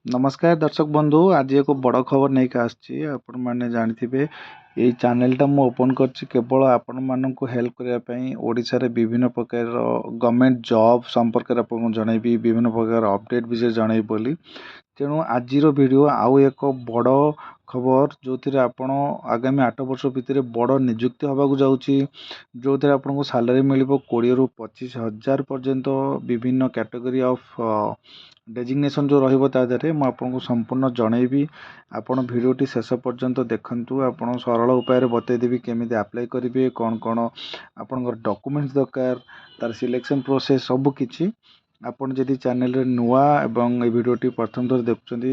नमस्कार दर्शक बंधु आज एक बड़ खबर नहीं आसछि आपण माने जानिथिबे एई चैनलटा मु ओपन करछि केवल आपण माननकु हेल्प करिया पई ओडिसा रे विभिन्न प्रकार गवर्नमेंट जॉब संपर्क रे आपन जणैबी विभिन्न प्रकार अपडेट विषय जणै बोली तेणु आजिर वीडियो आउ एक बड़ खबर जो थिरे आपण आगामी 8 वर्ष भितर बड़ नियुक्ति होबाकू जाउछि जो थिरे आपनको सैलरी मिलिबो 20 रु 25 हजार पर्यंत विभिन्न कैटेगरी ऑफ डेजिग्नेशन जो रहिबो ता देरे म आपनको संपूर्ण जणैबी आपण वीडियोटी शेष पर्यंत देखंतु आपण सरल उपाय रे बतै देबी केमिति अप्लाई करिवे कोन कोन आपनकर डॉक्यूमेंट्स दरकार तार सिलेक्शन प्रोसेस सब किछि आपण जदि चैनल रे नुआ एवं ए वीडियोटी प्रथम थर देखुछंती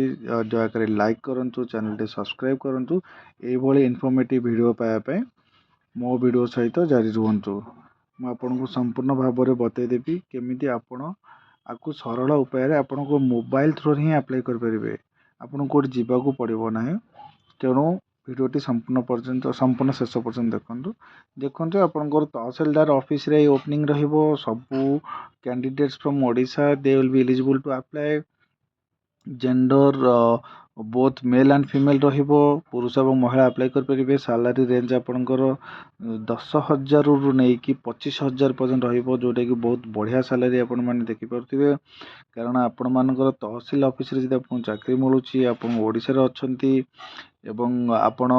दया करी लाइक करंतु चैनल टी सब्सक्राइब करंतु एई भली इन्फॉर्मेटिव वीडियो पाया पय मो वीडियो सहित जारी रुहंतु म आपनको संपूर्ण भाव रे बतै देबी केमिति आपण आकु सरल उपाय रे आपनको मोबाइल थ्रू ही अप्लाई कर परिबे आपन कोड जीवा को पड़िबो नाही तेणु वीडियोटी संपूर्ण शेष पर्यंत देखंतु आपनकर तहसीलदार ऑफिस रे ओपनिंग रहिबो सबु candidates from Odisha they will be eligible to apply gender both male and female रहिबो पुरुष और महिला अप्लाई कर परिबे सैलरी रेंज आपनकर 10,000 रु नै कि 25,000 पर्यंत रहिबो जोटा कि बहुत बढ़िया सैलरी आपण माने देखि परथिबे कारण आपण मानकर तहसील ऑफिस रे जदि आपन चाकरी मिलुची आपण ओडिसा रे अछंती एवं आपण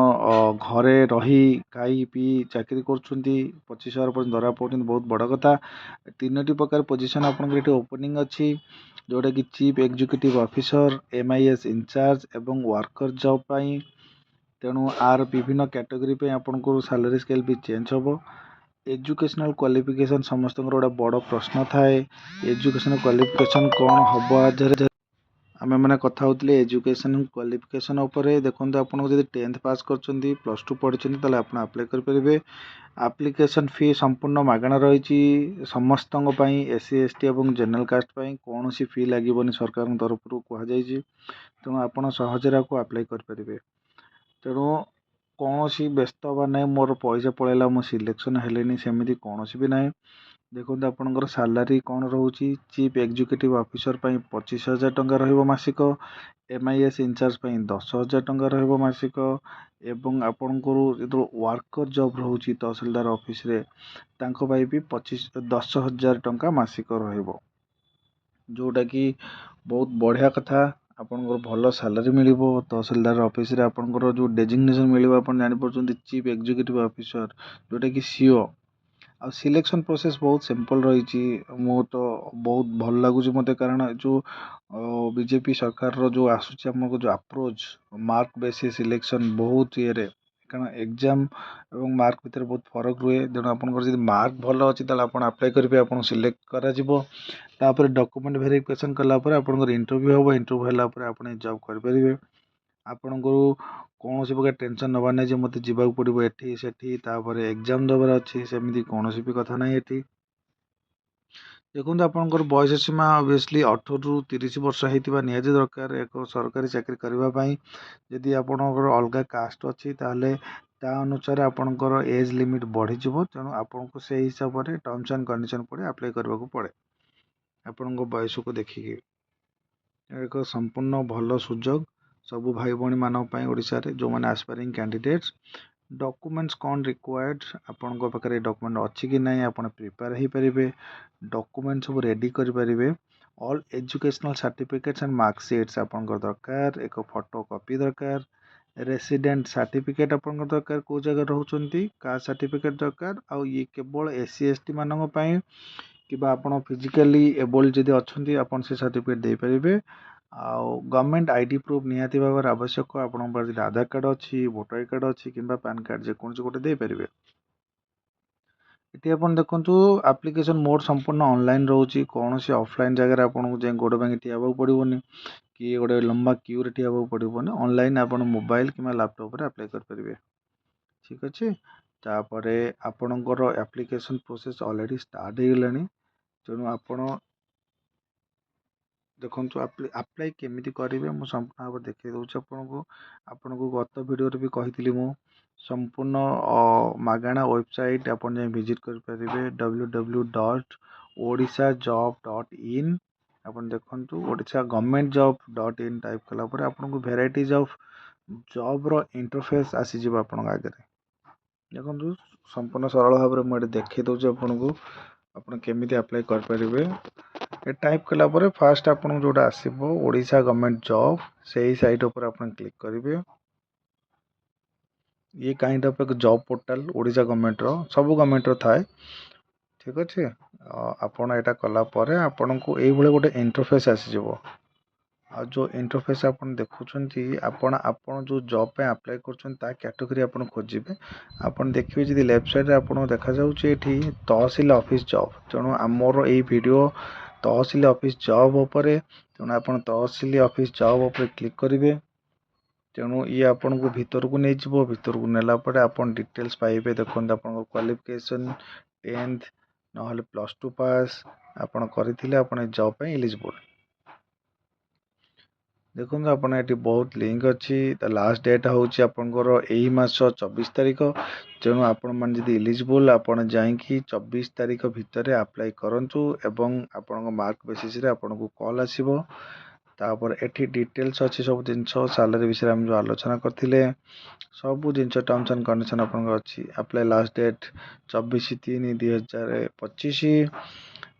घरे रही खाई पी चाकरी करछंती 25,000 पर्यंत धरा पड़छंती बहुत बड़ कथा तीनोटी प्रकार पोजीशन आपण एठी ओपनिंग अछि जोटा कि chief executive officer MIS incharge एवं वर्कर जॉब पाई तेणु आर विभिन्न कैटेगरी पे आपण को सैलरी स्केल भी चेंज होबो एजुकेशनल क्वालिफिकेशन समस्त गोटे बड़ प्रश्न थाए एजुकेशनल क्वालिफिकेशन कौन हम आज आम मैंने कथा होते एजुकेशन क्वालिफिकेशन देखते आपको जब 10th पास कर प्लस 2 पढ़ी आप अप्लाई करेंगे एप्लिकेशन फी संपूर्ण मागणा रही समस्त एससी एसटी और जनरल कास्ट कौन सी फी लगे सरकार तरफ कहुई तेणु आप सहजरे अप्लाई करेंगे तेणु कौन सी व्यस्त हवा ना मोर पैसा पड़ेगा मो सिलेक्शन है सेमती कौन भी ना देखो आपंकर सैलरी कौन रोचे चीफ एग्जीक्यूटिव ऑफिसर 25,000 टंका रसिक एमआईएस इंचार्ज 10,000 टंका रसिक एवं आपणकर जो वर्कर जॉब रोचे तहसीलदार ऑफिस रे भी 10,000 टंका मासिक जोटा कि बहुत बढ़िया कथा आपंकर भल सैलरी मिल तहसीलदार ऑफिस रे आपंकर जो डेजिग्नेशन मिल जापर चीफ एग्जीक्यूटिव ऑफिसर जोटा कि सीओ आ सिलेक्शन प्रोसेस बहुत सिंपल रही मो तो बहुत भल लगुच मत कारण जो बीजेपी सरकार रो जो आसूची हमको जो अप्रोच मार्क बेसिस सिलेक्शन बहुत ये कारण एग्जाम और मार्क भितर बहुत फरक रुए तेणु आप मार्क भल अच्छी आप अप्लाई करेंगे आप सिलेक्ट कर डॉक्यूमेंट वेरिफिकेशन कलापर आप इंटरव्यू हम इंटरव्यू है आप जॉब करेंगे आपण को कौन प्रकार टेंशन नबार ना मत जावाक पड़ो एठी सेठी एग्जाम दबार अच्छी सेमती कौन भी कथा ना ये देखो आपंकर बयस सीमा ऑब्वियसली 18 रु 30 वर्ष होता निहाती दरकार एक सरकारी चाकरी करने जदि आपंकर अलग कास्ट अच्छी ताले ता अनुसार आपंकर एज लिमिट बढ़ी तेणु आपको से हिसाब से टर्म्स एंड कंडीशन पड़े अप्लाई करने को पड़े आपण बयस को देखिए एक संपूर्ण भल सुजोग सबू भाई भौणी मानी ओडिशा रे जो मैंने आस्पायरिंग कैंडिडेट्स डॉक्यूमेंट्स कौन रिक्वायर्ड आपण पाखे डॉक्यूमेंट अच्छी कि ना आप प्रिपेयर हो पारे डॉक्यूमेंट सब रेडी करेंगे all educational certificates and marksheets आप दरकार एक फोटो कॉपी दरकार रेसिडेंट सर्टिफिकेट आप दरकार कौ जगह रोचे कास्ट सर्टिफिकेट दरकार आउ ये केवल एससी एसटी मानी कि फिजिकली एबल्ड जदि अच्छा आप सर्टिफिकेट दे पारे आउ गवर्नमेंट आईडी प्रूफ निहाती भाव आवश्यक आपन आधार कार्ड अच्छी वोटर आई कार्ड अच्छी कि पैन कार्ड जेको गोटे दे पारे ये आप देखु आप्लिकेसन मोड संपूर्ण ऑनलाइन रोचे कौन सी ऑफलाइन जगह आपको जाए गोड़ भांगी ठिया पड़ोनी कि गोटे लंबा क्यू रे ठिया पड़ोनी ऑनलाइन आप मोबाइल कि लैपटॉप अप्लाई करेंगे ठीक अच्छे तापर आपणकर एप्लिकेशन प्रोसेस ऑलरेडी स्टार्ट हो गलानी तेणु आपण देखो अप्लाई केमी करेंगे मुझे संपूर्ण भाव देखा दूसरी आपन को गत वीडियो भी कही मु संपूर्ण मागणा वेबसाइट आप विजिट करेंगे www.odishajob.in ଆପଣ ଦେଖନ୍ତୁ Odisha government job dot in type କଲା ପରେ ଆପଣଙ୍କୁ ଭେରାଇଟିଜ୍ ଅଫ୍ ଜବ୍ର ଇଣ୍ଟରଫେସ୍ ଆସିଯିବ ଆପଣଙ୍କ ଆଗରେ। ଦେଖନ୍ତୁ ସମ୍ପୂର୍ଣ୍ଣ ସରଳ ଭାବରେ ମୁଁ ଏଠି ଦେଖାଇ ଦେଉଛି ଆପଣଙ୍କୁ ଆପଣ କେମିତି ଆପ୍ଲାଏ କରିପାରିବେ। ଏ ଟାଇପ୍ କଲା ପରେ ଫାଷ୍ଟ ଆପଣଙ୍କୁ ଯେଉଁଟା ଆସିବ ଓଡ଼ିଶା ଗଭର୍ଣ୍ଣମେଣ୍ଟ ଜବ୍ ସେଇ ସାଇଟ୍ ଉପରେ ଆପଣ କ୍ଲିକ୍ କରିବେ। ये काइंड ऑफ एक जॉब पोर्टाल ओडिशा गवर्नमेंट सब गवर्नमेंट थाए ठीक अच्छे आपण यहाँ कला आपण को ये गोटे इंटरफेस आसीज आ जो इंटरफेस आप देखुं आपण आपण जो जॉब पे अप्लाई कर कैटेगरी आप खोजे आपन देखिए जी लेफ्ट साइड आपको देखा जाऊँगी तहसील ऑफिस जॉब तेणु आमर ये वीडियो तहसील ऑफिस जॉब उपर तेणु आप तहसील ऑफिस जॉब उपर क्लिक करेंगे। तेणु ये आपन को भितर को नहीं जीवो भितर को नेला परे आपन डिटेल्स पाइबे देखो आपन क्वालिफिकेशन 10th नहले +2 पास आपन करथिले आपन जॉब पे एलिजिबल देखो आपन एटी बहुत लिंक अच्छी द लास्ट डेट होची आपनकर एही मास 24 तारिख तेणु आपण मान जदि एलिजिबल आपण जाईकी 24 तारिख भितर अप्लाई करंतु एवं आपण मार्क बेसिस रे आपण को कॉल आसीबो तापर एठी डिटेल्स अच्छी सब जिनस सैलरी विषय हम जो आलोचना करथिले सब जिनस टर्म्स एंड कंडीशन आपन अच्छी अप्लाई लास्ट डेट 24/3/2025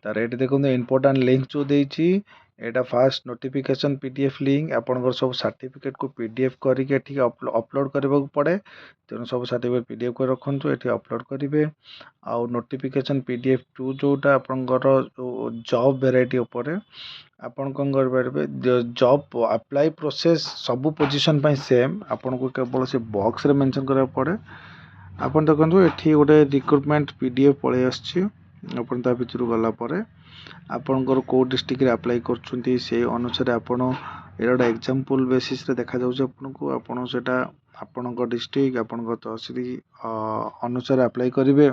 तार एटी देखो इंपोर्टेंट लिंक जो देछि एटा फास्ट नोटिफिकेशन पीडीएफ लिंक आपनकर सब सर्टिफिकेट को पीडीएफ करके एठी अपलोड करबा पड़े तेणु सब सर्टिफिकेट पीडीएफ कर रखु एठी अपलोड करेंगे आउ नोटिफिकेशन पीडीएफ 2 जोटा आपनकर जॉब वेराइटी ऊपर आपन कौन करेंगे जॉब अप्लाई प्रोसेस सब पोजीशन पाई सेम आपन को केवल से बॉक्स रे मेंशन करा पड़े आपन देखंतु एठी गोटे रिक्रुटमेंट पीडीएफ पळे आछि आपन ता भितर गला परे आपनकर को डिस्ट्रिक्ट रे अप्लाई करछुंती से अनुसार आपण एटा एग्जांपल बेसिस रे देखा जाउछ आपनको आपण सेटा आपनकर डिस्ट्रिक्ट आपनकर तहसील अनुसार अप्लाई करिवे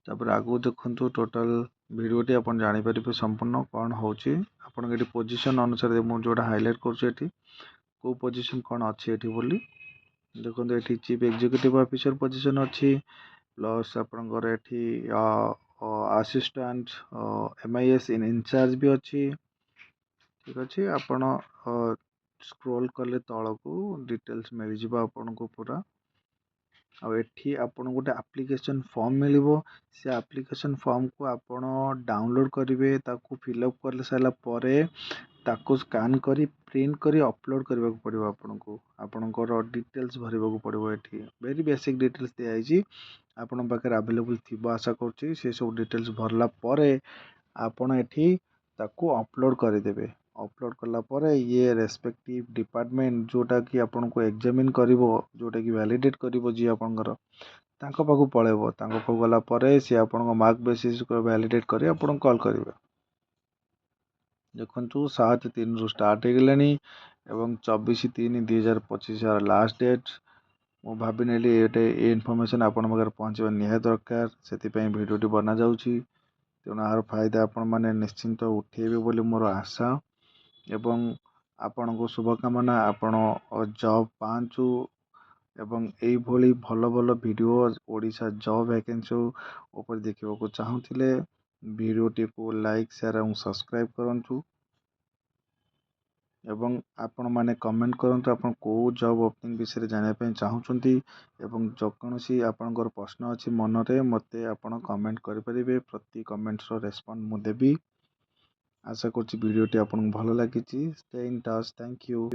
तापर आगु देखंतु टोटल वीडियोटी आपण जानि परिबे संपूर्ण कोन होउची आपण एटी पोजीशन अनुसार मु जोडा हाइलाइट करछु एटी को पोजीशन कोन अछि एटी बोली देखंतु eighty chief executive officer position अछि प्लस आपनकर एटी असिस्टेंट एमआईएस इन इंचार्ज भी अच्छी ठीक अच्छे आपण स्क्रोल कले तलू डिटेल्स मिल जावा आपन को पूरा आठी आपन गोटे एप्लिकेशन फॉर्म मिलिबो से एप्लिकेशन फॉर्म को आपण डाउनलोड करेंगे ताकू फिलअप कर सारा परे ताकू स्कैन करी प्रिंट करी अपलोड करने को पड़ो आपको आपणकर डिटेल्स भरवा पड़ो ये वेरी बेसिक डिटेल्स दिखाई आपण पाखे अवेलेबल थी आशा करुँच से सब डिटेल्स भरला परे आपण एठी ताकू अपलोड करदेवे अपलोड कला ये रेस्पेक्टिव डिपार्टमेंट जोटा कि आपन को एग्जामिन करिवो जोटा कि वैलिडेट करिवो जी आपनकर तांको पाखु पळेबो तांको पाखु गला परे से आपन को मार्क बेसिस को वैलिडेट करी आपन कॉल करिवे देखंतु 7/3 रु स्टार्ट हे गेलानी एवं 24/3/2025 लास्ट डेट मु भाबी नेली एटे ए इन्फॉर्मेशन आपन मगर पहुंचबा निहाय दरकार सेति पई वीडियोटी बना जाउची तेणु यार फायदा आपण माने निश्चिंत उठेबे बोली मोर आशा एवं आपण को शुभकामना आपण जॉब पांचु एवं यही भली भल भल वीडियो ओडिशा जॉब वैकेंसी ऊपर देखा को चाहूले वीडियोटी को लाइक शेयर और सब्सक्राइब करूँ एवं आपण माने कमेंट करंतु आपण को जॉब ओपनिंग विषय जानिया पे चाहूचंती एवं जो कोनोसी आपनकर प्रश्न अछि मन रे मते आपण कमेंट करि परिबे प्रति कमेंट्स रो रेस्पॉन्ड मु देबी आशा करछि वीडियोटी आपन भलो लागिछि stay in touch thank you.